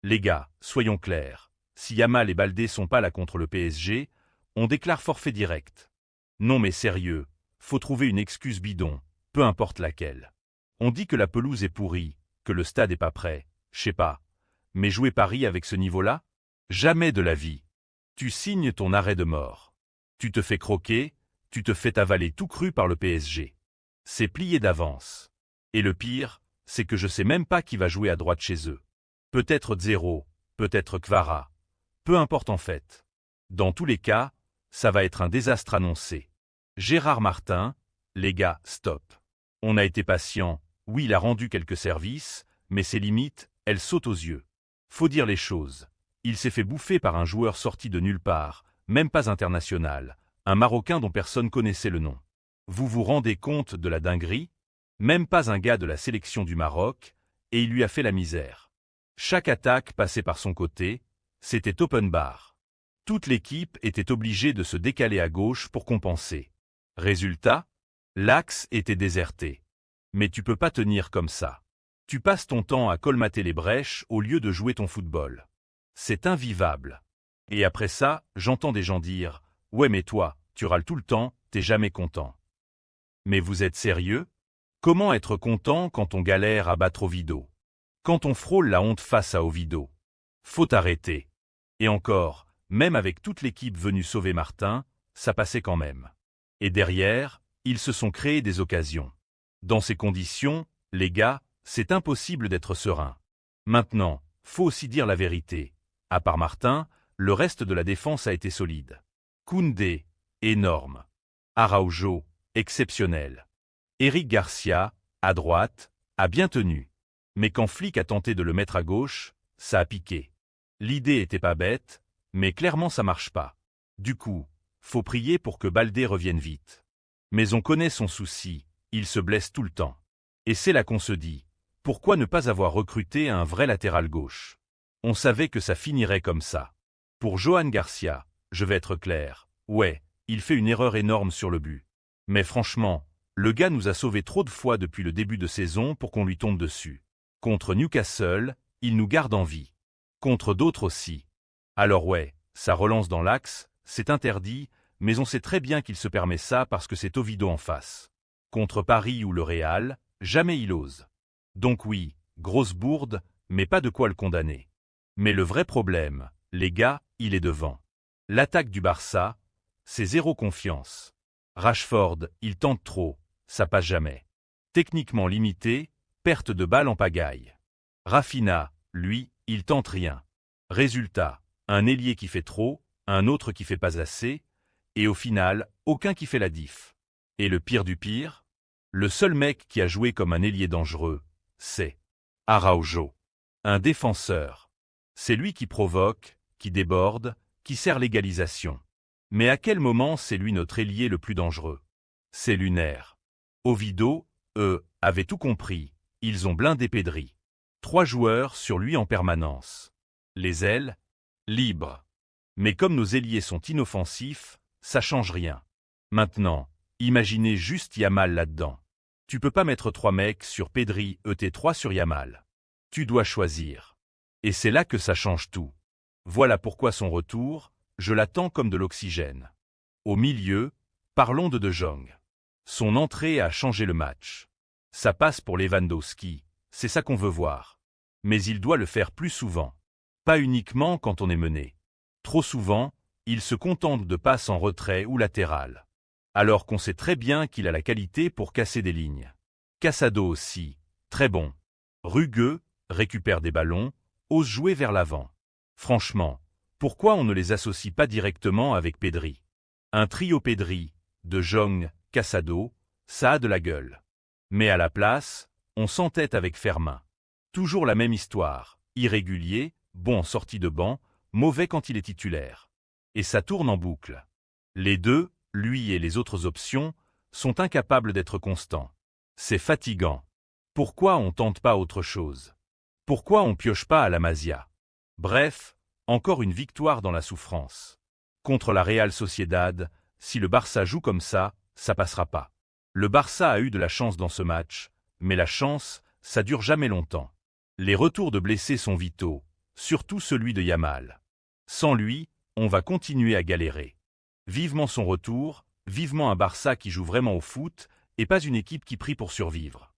Les gars, soyons clairs. Si Yamal et Baldé sont pas là contre le PSG, on déclare forfait direct. Non mais sérieux, faut trouver une excuse bidon, peu importe laquelle. On dit que la pelouse est pourrie, que le stade est pas prêt, je sais pas. Mais jouer Paris avec ce niveau-là? Jamais de la vie. Tu signes ton arrêt de mort. Tu te fais croquer, tu te fais avaler tout cru par le PSG. C'est plié d'avance. Et le pire, c'est que je sais même pas qui va jouer à droite chez eux. Peut-être Zéro, peut-être Kvara. Peu importe en fait. Dans tous les cas, ça va être un désastre annoncé. Gérard Martin, les gars, stop. On a été patient, oui il a rendu quelques services, mais ses limites, elles sautent aux yeux. Faut dire les choses. Il s'est fait bouffer par un joueur sorti de nulle part, même pas international, un Marocain dont personne connaissait le nom. Vous vous rendez compte de la dinguerie? Même pas un gars de la sélection du Maroc, et il lui a fait la misère. Chaque attaque passait par son côté, c'était open bar. Toute l'équipe était obligée de se décaler à gauche pour compenser. Résultat, l'axe était déserté. Mais tu peux pas tenir comme ça. Tu passes ton temps à colmater les brèches au lieu de jouer ton football. C'est invivable. Et après ça, j'entends des gens dire « Ouais mais toi, tu râles tout le temps, t'es jamais content. » Mais vous êtes sérieux? Comment être content quand on galère à battre Oviedo? Quand on frôle la honte face à Oviedo? Faut arrêter. Et encore, même avec toute l'équipe venue sauver Martin, ça passait quand même. Et derrière, ils se sont créés des occasions. Dans ces conditions, les gars, c'est impossible d'être serein. Maintenant, faut aussi dire la vérité. À part Martin, le reste de la défense a été solide. Koundé, énorme. Araujo, exceptionnel. Eric Garcia, à droite, a bien tenu. Mais quand Flick a tenté de le mettre à gauche, ça a piqué. L'idée était pas bête, mais clairement ça marche pas. Du coup, faut prier pour que Baldé revienne vite. Mais on connaît son souci, il se blesse tout le temps. Et c'est là qu'on se dit, pourquoi ne pas avoir recruté un vrai latéral gauche? On savait que ça finirait comme ça. Pour Johan Garcia, je vais être clair, ouais, il fait une erreur énorme sur le but. Mais franchement, le gars nous a sauvés trop de fois depuis le début de saison pour qu'on lui tombe dessus. Contre Newcastle, il nous garde en vie. Contre d'autres aussi. Alors ouais, ça relance dans l'axe, c'est interdit, mais on sait très bien qu'il se permet ça parce que c'est Oviedo en face. Contre Paris ou le Real, jamais il ose. Donc oui, grosse bourde, mais pas de quoi le condamner. Mais le vrai problème, les gars, il est devant. L'attaque du Barça, c'est zéro confiance. Rashford, il tente trop, ça passe jamais. Techniquement limité, perte de balle en pagaille. Rafinha, lui, il tente rien. Résultat, un ailier qui fait trop, un autre qui fait pas assez, et au final, aucun qui fait la diff. Et le pire du pire, le seul mec qui a joué comme un ailier dangereux, c'est Araujo. Un défenseur. C'est lui qui provoque, qui déborde, qui sert l'égalisation. Mais à quel moment c'est lui notre ailier le plus dangereux? C'est lunaire. Oviedo, eux, avaient tout compris, ils ont blindé Pedri. 3 joueurs sur lui en permanence. Les ailes, libres. Mais comme nos ailiers sont inoffensifs, ça change rien. Maintenant, imaginez juste Yamal là-dedans. Tu peux pas mettre 3 mecs sur Pedri et 3 sur Yamal. Tu dois choisir. Et c'est là que ça change tout. Voilà pourquoi son retour, je l'attends comme de l'oxygène. Au milieu, parlons de Jong. Son entrée a changé le match. Ça passe pour Lewandowski, c'est ça qu'on veut voir. Mais il doit le faire plus souvent. Pas uniquement quand on est mené. Trop souvent, il se contente de passes en retrait ou latéral. Alors qu'on sait très bien qu'il a la qualité pour casser des lignes. Casado aussi, très bon. Rugueux, récupère des ballons, ose jouer vers l'avant. Franchement, pourquoi on ne les associe pas directement avec Pedri? Un trio Pedri, De Jong, Casado, ça a de la gueule. Mais à la place, on s'entête avec Fermin. Toujours la même histoire, irrégulier, bon en sortie de banc, mauvais quand il est titulaire. Et ça tourne en boucle. Les deux, lui et les autres options, sont incapables d'être constants. C'est fatigant. Pourquoi on tente pas autre chose? Pourquoi on pioche pas à la Masia? Bref, encore une victoire dans la souffrance. Contre la Real Sociedad, si le Barça joue comme ça passera pas. Le Barça a eu de la chance dans ce match, mais la chance, ça dure jamais longtemps. Les retours de blessés sont vitaux, surtout celui de Yamal. Sans lui, on va continuer à galérer. Vivement son retour, vivement un Barça qui joue vraiment au foot, et pas une équipe qui prie pour survivre.